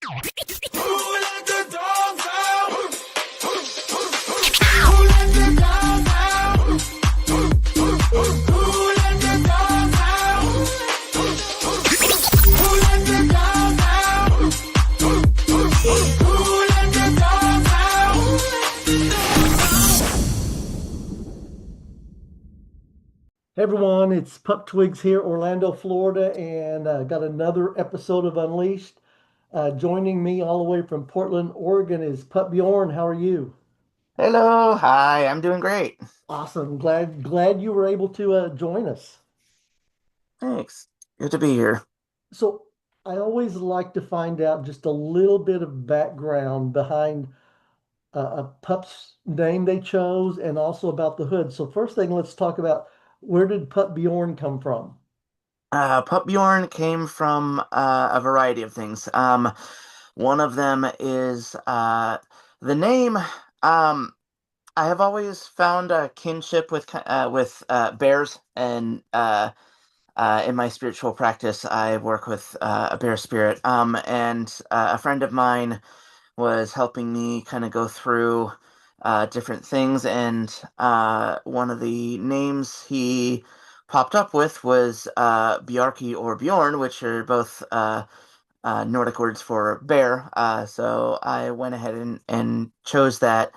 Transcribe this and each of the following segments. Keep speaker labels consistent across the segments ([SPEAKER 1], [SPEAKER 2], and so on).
[SPEAKER 1] Who let the dogs out? Who let the dogs out? Who let the dogs out? Who let the dogs out? Who let the dogs out?
[SPEAKER 2] Hey everyone, it's Pup Twigs here, Orlando, Florida, and got another episode of Unleashed. Joining me all the way from Portland, Oregon is Pup Bjorn. How are you?
[SPEAKER 3] Hello, hi, I'm doing great.
[SPEAKER 2] Awesome. Glad you were able to join us.
[SPEAKER 3] Thanks. Good to be here.
[SPEAKER 2] So I always like to find out just a little bit of background behind a pup's name they chose and also about the hood. So first thing, let's talk about where did Pup Bjorn come from?
[SPEAKER 3] Pup Bjorn came from a variety of things. One of them is the name. I have always found a kinship with bears, and in my spiritual practice, I work with a bear spirit. And a friend of mine was helping me kind of go through different things, and one of the names he popped up with was Bjarki or Bjorn, which are both Nordic words for bear. So I went ahead and chose that.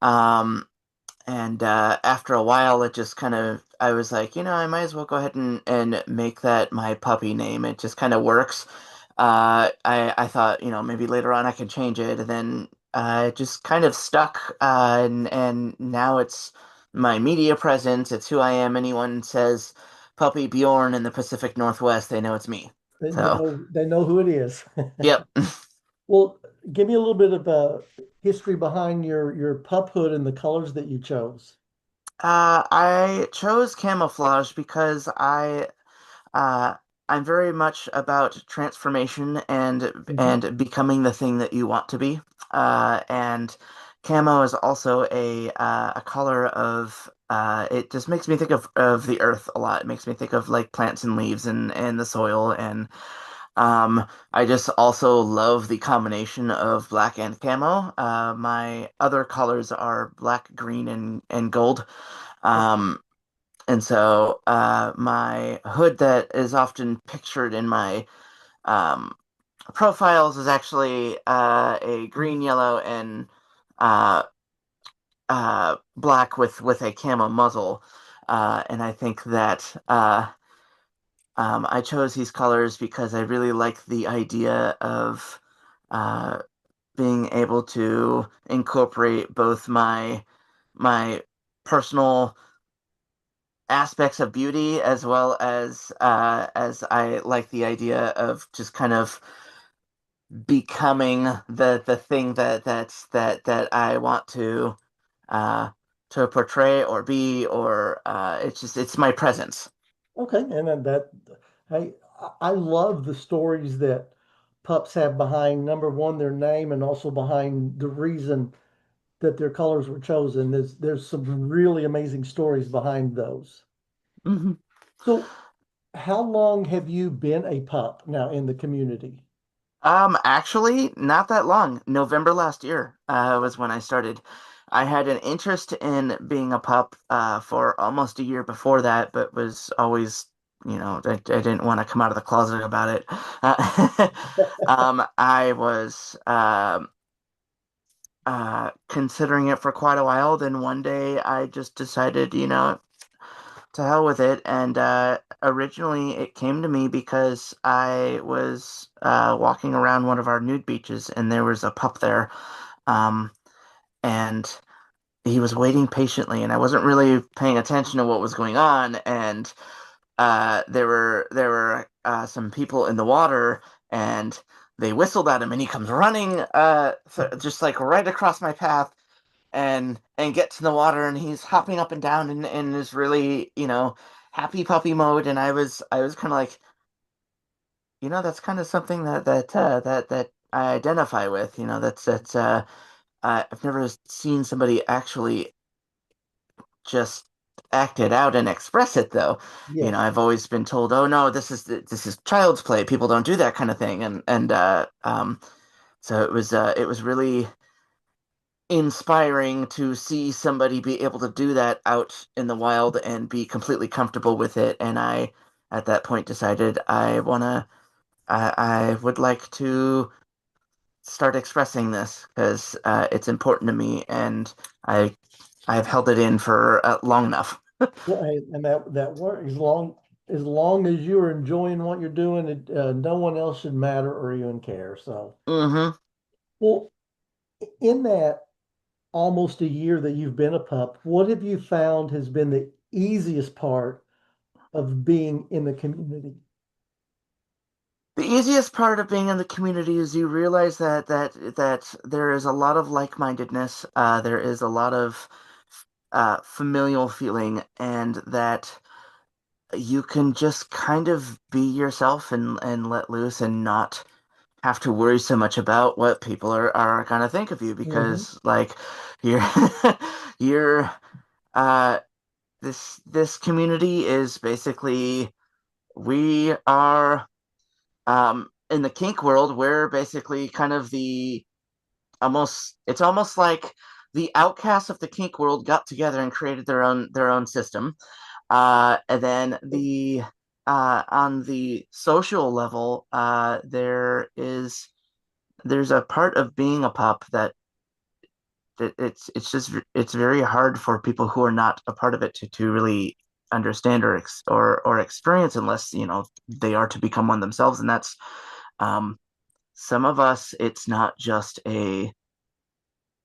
[SPEAKER 3] Um, and after a while, it just kind of, I was like, I might as well go ahead and make that my puppy name. It just kind of works. I thought, maybe later on I could change it, and then it just kind of stuck. And now it's my media presence. It's who I am. Anyone says Puppy Bjorn in the Pacific Northwest, they know it's me. So,
[SPEAKER 2] They know who it is.
[SPEAKER 3] yep.
[SPEAKER 2] Well, give me a little bit of history behind your pup hood and the colors that you chose.
[SPEAKER 3] I chose camouflage because Uh, I'm very much about transformation
[SPEAKER 2] Mhm.
[SPEAKER 3] and becoming the thing that you want to be. And camo is also a color of it just makes me think of the earth a lot. It makes me think of like plants and leaves and the soil, and I just also love the combination of black and camo. My other colors are black, green, and gold.
[SPEAKER 2] Okay.
[SPEAKER 3] Um, and so my hood that is often pictured in my um, profiles is actually a green, yellow, and uh, black with a camo muzzle. And I think that I chose these colors because I really like the idea of uh, being able to incorporate both my personal aspects of beauty as I like the idea of just kind of becoming the thing that I want uh to portray or be, or it's my presence.
[SPEAKER 2] Okay. And then hey, I love the stories that pups have behind number one, their name, and also behind the reason that their colors were chosen. There's some really amazing stories behind those.
[SPEAKER 3] Mhm.
[SPEAKER 2] So, how long have you been a pup now in the community?
[SPEAKER 3] Actually, not that long. November last year, was when I started. I had an interest in being a pup, for almost a year before that, but was always, I didn't want to come out of the closet about it. I was, considering it for quite a while. Then one day I just decided, to hell with it. And originally it came to me because I was walking around one of our nude beaches, and there was a pup there. Um, and he was waiting patiently, and I wasn't really paying attention to what was going on. And there were some people in the water, and they whistled at him, and he comes running just like right across my path, and gets in the water, and he's hopping up and down and is really, happy puppy mode. And I was kind of like, that's kind of something that I identify with. I've never seen somebody actually just act it out and express it, though.
[SPEAKER 2] Yes.
[SPEAKER 3] I've always been told, oh no, this is child's play. People don't do that kind of thing. And So it was really inspiring to see somebody be able to do that out in the wild and be completely comfortable with it. And I, at that point, decided I would like to start expressing this because it's important to me, and I I've held it in for long enough.
[SPEAKER 2] Well, hey, and that work as long as you're enjoying what you're doing, no one else should matter or even care. So,
[SPEAKER 3] Hmm.
[SPEAKER 2] well, in that almost a year that you've been a pup, what have you found has been the easiest part of being in the community?
[SPEAKER 3] The easiest part of being in the community is you realize that there is a lot of like-mindedness. There is a lot of familial feeling, and that you can just kind of be yourself and let loose and not have to worry so much about what people are gonna think of you
[SPEAKER 2] Hmm.
[SPEAKER 3] because like you're you're uh this community is basically we are in the kink world we're basically kind of the almost it's almost like the outcasts of the kink world got together and created their own system. And then the on the social level, there's a part of being a pup that it's just it's very hard for people who are not a part of it to really understand or experience unless they are to become one themselves, and that's um, some of us.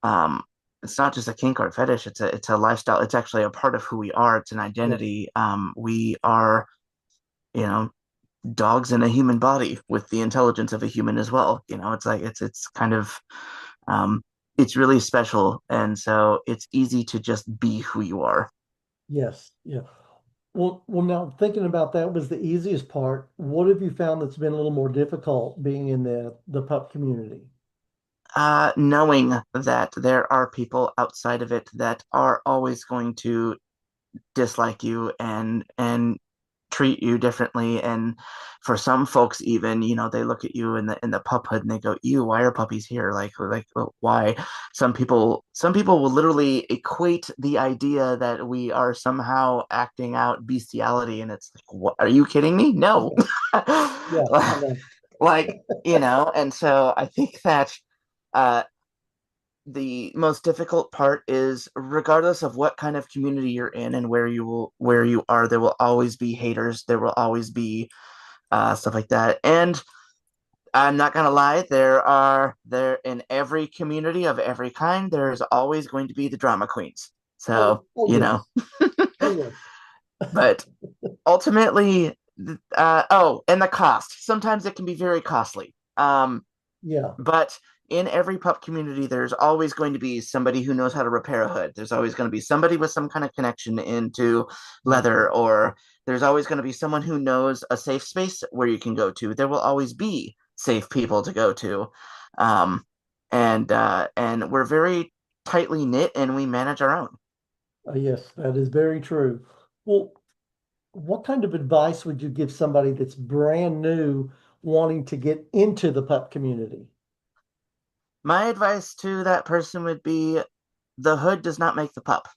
[SPEAKER 3] Um, it's not just a kink or a fetish. It's a lifestyle. It's actually a part of who we are. It's an
[SPEAKER 2] Yes,
[SPEAKER 3] identity. We are you know dogs in a human body with the intelligence of a human as well. It's like it's kind of um, it's really special, and so it's easy to just be who you are.
[SPEAKER 2] yes, yeah. Well, now thinking about that was the easiest part. What have you found that's been a little more difficult being in the pup community?
[SPEAKER 3] Knowing that there are people outside of it that are always going to dislike you and treat you differently. And for some folks, even they look at you in the pup hood and they go, "Ew, why are puppies here? Like why?" Some people will literally equate the idea that we are somehow acting out bestiality, and it's like, what, are you kidding me? No.
[SPEAKER 2] Yeah, I know.
[SPEAKER 3] And so I think that uh the most difficult part is regardless of what kind of community you're in and where you are, there will always be haters, there will always be stuff like that. And I'm not gonna lie, there in every community of every kind, there's always going to be the drama queens.
[SPEAKER 2] Oh,
[SPEAKER 3] So
[SPEAKER 2] oh yes. Oh yes.
[SPEAKER 3] but ultimately, oh, and the cost, sometimes it can be very costly.
[SPEAKER 2] Yeah.
[SPEAKER 3] But in every pup community, there's always going to be somebody who knows how to repair a hood. There's always going to be somebody with some kind of connection into
[SPEAKER 2] Yeah.
[SPEAKER 3] leather, or there's always going to be someone who knows a safe space where you can go to. There will always be safe people to go to. Um, and we're very tightly knit and we manage our own.
[SPEAKER 2] Yes, that is very true. Well, what kind of advice would you give somebody that's brand new wanting to get into the pup community?
[SPEAKER 3] My advice to that person would be the hood does not make the pup.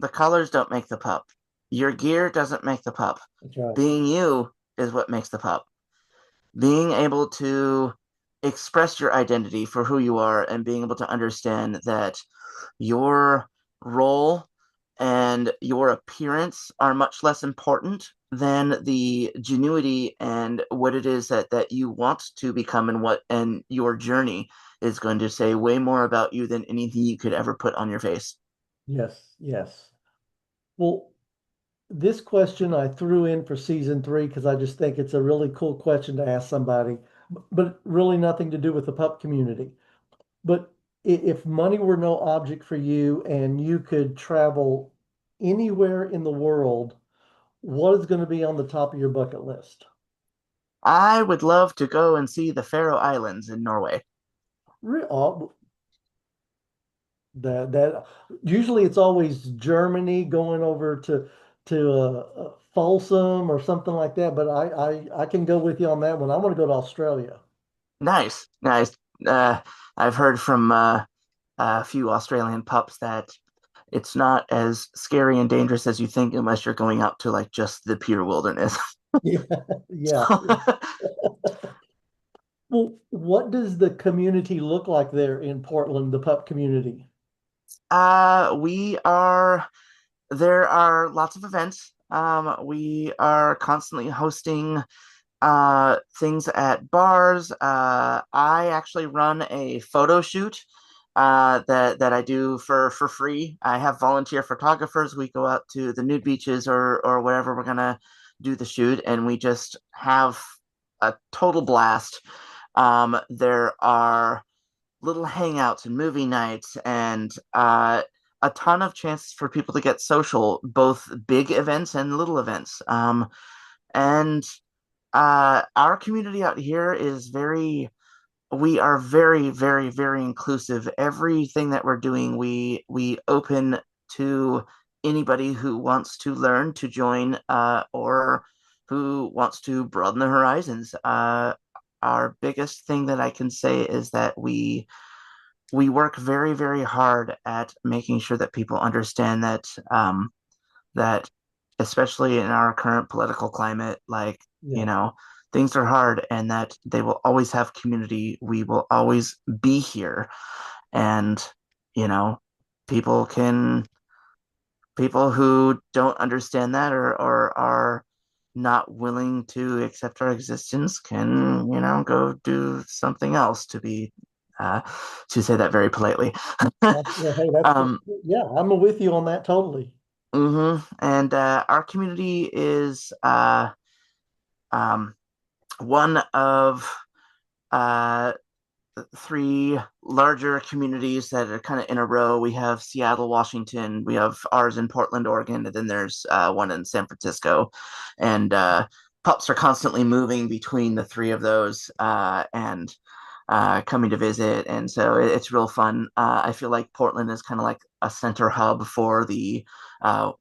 [SPEAKER 3] The colors don't make the pup. Your gear doesn't make the pup.
[SPEAKER 2] That's right.
[SPEAKER 3] Being you is what makes the pup. Being able to express your identity for who you are and being able to understand that your role and your appearance are much less important than the genuity and what it is that you want to become, and your journey is going to say way more about you than anything you could ever put on your face.
[SPEAKER 2] Yes, yes. Well, this question I threw in for season three because I just think it's a really cool question to ask somebody, but really nothing to do with the pup community. But if money were no object for you and you could travel anywhere in the world, what is going to be on the top of your bucket list?
[SPEAKER 3] I would love to go and see the Faroe Islands in Norway.
[SPEAKER 2] Oh, that usually it's always Germany going over to Folsom or something like that. But I can go with you on that one. I want to go to Australia.
[SPEAKER 3] Nice, nice. Uh, I've heard from a few Australian pups that it's not as scary and dangerous as you think unless you're going out to like just the pure wilderness.
[SPEAKER 2] Yeah, yeah.
[SPEAKER 3] So,
[SPEAKER 2] Well, what does the community look like there in Portland, the pup community?
[SPEAKER 3] we are there are lots of events. We are constantly hosting things at bars. I actually run a photo shoot that I do for free. I have volunteer photographers. We go out to the nude beaches or wherever we're gonna do the shoot, and we just have a total blast. There are little hangouts and movie nights and a ton of chances for people to get social, both big events and little events. And Our community out here is we are very, very, very inclusive. Everything that we're doing, we open to anybody who wants to learn to join, or who wants to broaden their horizons. Our biggest thing that I can say is that we work very, very hard at making sure that people understand that especially in our current political climate, like, you
[SPEAKER 2] Yeah.
[SPEAKER 3] know, things are hard and that they will always have community. We will always be here. And, you know, people can, people who don't understand that or are not willing to accept our existence can, go do something else uh, to say that very politely.
[SPEAKER 2] Well, hey, that's
[SPEAKER 3] um,
[SPEAKER 2] yeah, I'm with you on that totally.
[SPEAKER 3] and Our community is um, one of uh, three larger communities that are kind of in a row. We have Seattle, Washington. We have ours in Portland, Oregon, and then there's one in San Francisco. And pups are constantly moving between the three of those and coming to visit. And so it's real fun. I feel like Portland is kind of like a center hub for the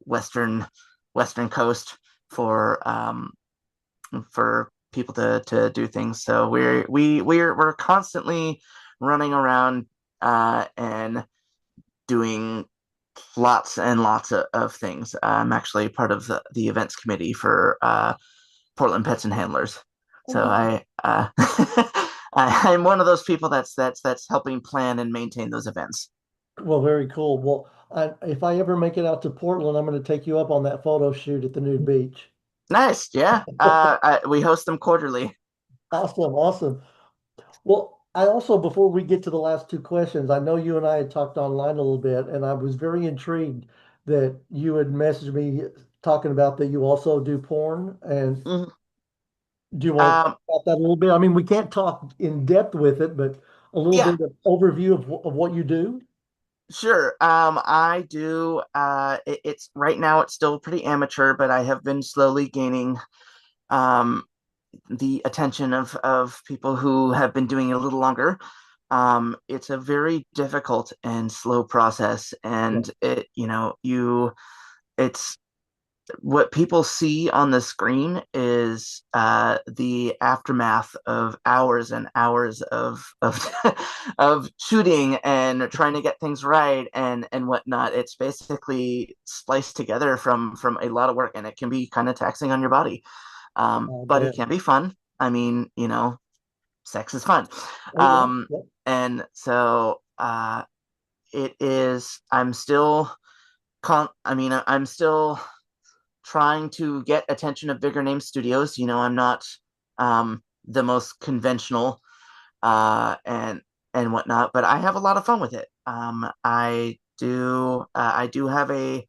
[SPEAKER 3] western coast for people to do things. So we're constantly running around and doing lots and lots of things. I'm actually part of the events committee for Portland Pets and Handlers.
[SPEAKER 2] Oh,
[SPEAKER 3] So
[SPEAKER 2] wow.
[SPEAKER 3] I'm one of those people that's helping plan and maintain those events.
[SPEAKER 2] Well, very cool. Well, if I ever make it out to Portland, I'm going to take you up on that photo shoot at the nude beach.
[SPEAKER 3] Nice, yeah. We host them quarterly.
[SPEAKER 2] Awesome, awesome. Well, I also, before we get to the last two questions, I know you and I had talked online a little bit, and I was very intrigued that you had messaged me talking about that you also do porn. And
[SPEAKER 3] Mhm.
[SPEAKER 2] do you want to talk
[SPEAKER 3] Um,
[SPEAKER 2] about that a little bit? I mean, we can't talk in depth with it, but a little
[SPEAKER 3] yeah,
[SPEAKER 2] bit of overview of what you do.
[SPEAKER 3] sure. I do. It's right now it's still pretty amateur, but I have been slowly gaining um the attention of people who have been doing it a little longer. It's a very difficult and slow process,
[SPEAKER 2] Yeah.
[SPEAKER 3] and it's what people see on the screen is the aftermath of hours and hours of of shooting and trying to get things right and whatnot. It's basically spliced together from a lot of work, and it can be kind of taxing on your body.
[SPEAKER 2] I
[SPEAKER 3] But it
[SPEAKER 2] bet.
[SPEAKER 3] can be fun. I mean, sex is fun.
[SPEAKER 2] Oh, yeah.
[SPEAKER 3] Um,
[SPEAKER 2] Yeah.
[SPEAKER 3] and so it is. I'm still trying to get attention of bigger name studios. I'm not the most conventional and whatnot, but I have a lot of fun with it. I do have a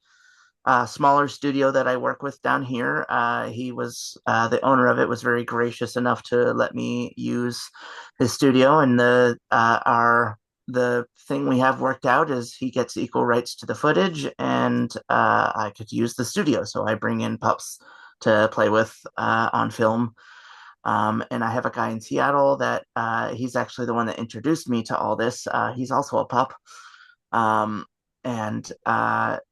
[SPEAKER 3] smaller studio that I work with down here. He was The owner of it was very gracious enough to let me use his studio, and the thing we have worked out is he gets equal rights to the footage, and I could use the studio, so I bring in pups to play with on film. And I have a guy in Seattle that he's actually the one that introduced me to all this. He's also a pup. Um, and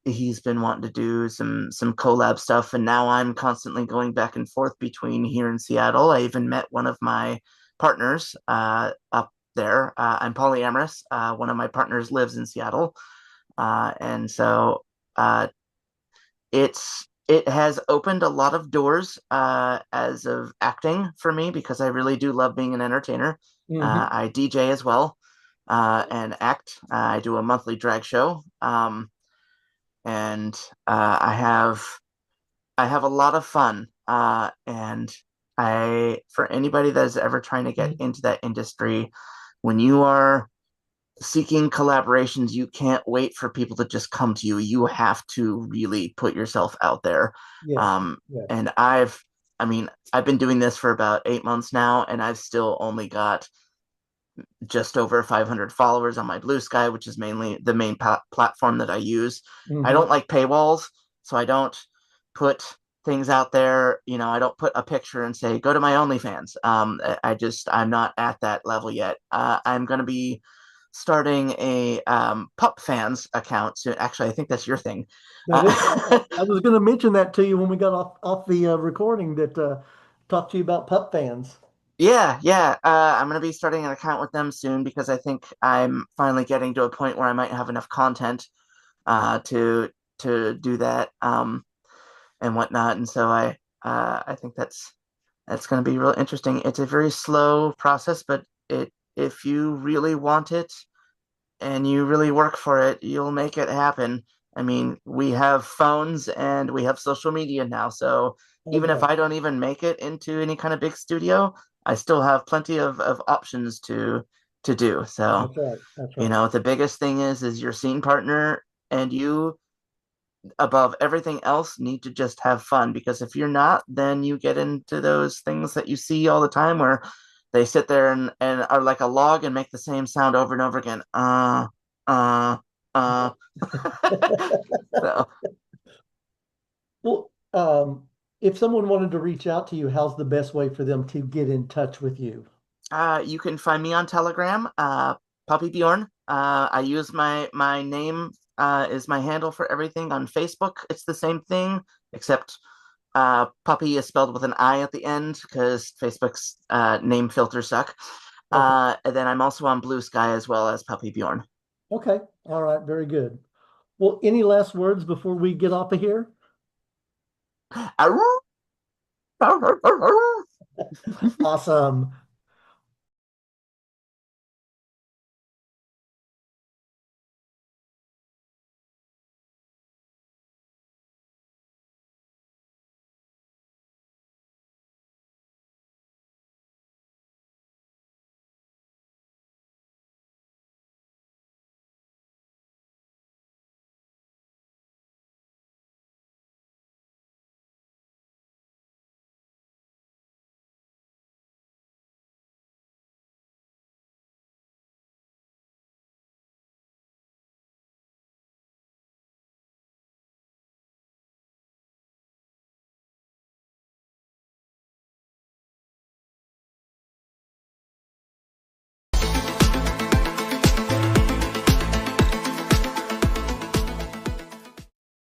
[SPEAKER 3] He's been wanting to do some collab stuff, and now I'm constantly going back and forth between here and Seattle. I even met one of my partners up there. I'm polyamorous. One of my partners lives in Seattle, and so uh, it has opened a lot of doors as of acting for me because I really do love being an entertainer.
[SPEAKER 2] Hmm.
[SPEAKER 3] I DJ as well and act. I do a monthly drag show, and I have a lot of fun. And I for anybody that is ever trying to get into that industry, when you are seeking collaborations, you can't wait for people to just come to you. You have to really put yourself out there.
[SPEAKER 2] Yes.
[SPEAKER 3] Um,
[SPEAKER 2] Yes.
[SPEAKER 3] and I mean, I've been doing this for about 8 months now, and I've still only got just over 500 followers on my Blue Sky, which is mainly the main platform that I use. I
[SPEAKER 2] Hmm.
[SPEAKER 3] don't like paywalls, so I don't put things out there. You know, I don't put a picture and say, go to my OnlyFans. I'm not at that level yet. I'm going to be starting a Pup Fans account soon. Actually, I think that's your thing.
[SPEAKER 2] That is,
[SPEAKER 3] Uh,
[SPEAKER 2] I was going to mention that to you when we got off the recording that talked to you about pup fans.
[SPEAKER 3] Yeah, yeah. I'm gonna be starting an account with them soon because I think I'm finally getting to a point where I might have enough content to do that and whatnot. And so I think that's gonna be real interesting. It's a very slow process, but it if you really want it and you really work for it, you'll make it happen. I mean, we have phones and we have social media now, so
[SPEAKER 2] Oh
[SPEAKER 3] even if
[SPEAKER 2] yeah,
[SPEAKER 3] I don't even make it into any kind of big studio, I still have plenty of options to do. So,
[SPEAKER 2] that's right. That's
[SPEAKER 3] you
[SPEAKER 2] right.
[SPEAKER 3] know, the biggest thing is your scene partner and you above everything else need to just have fun because if you're not, then you get into those things that you see all the time where they sit there and are like a log and make the same sound over and over again. Uh, uh. So,
[SPEAKER 2] Well, if someone wanted to reach out to you, how's the best way for them to get in touch with you?
[SPEAKER 3] you can find me on Telegram, Puppy Bjorn. I use my name is my handle for everything on Facebook. It's the same thing, except puppy is spelled with an I at the end because Facebook's name filters suck.
[SPEAKER 2] Okay.
[SPEAKER 3] And then I'm also on Blue Sky as well as Puppy Bjorn.
[SPEAKER 2] Okay. All right. Very good. Well, any last words before we get off of here? Awesome.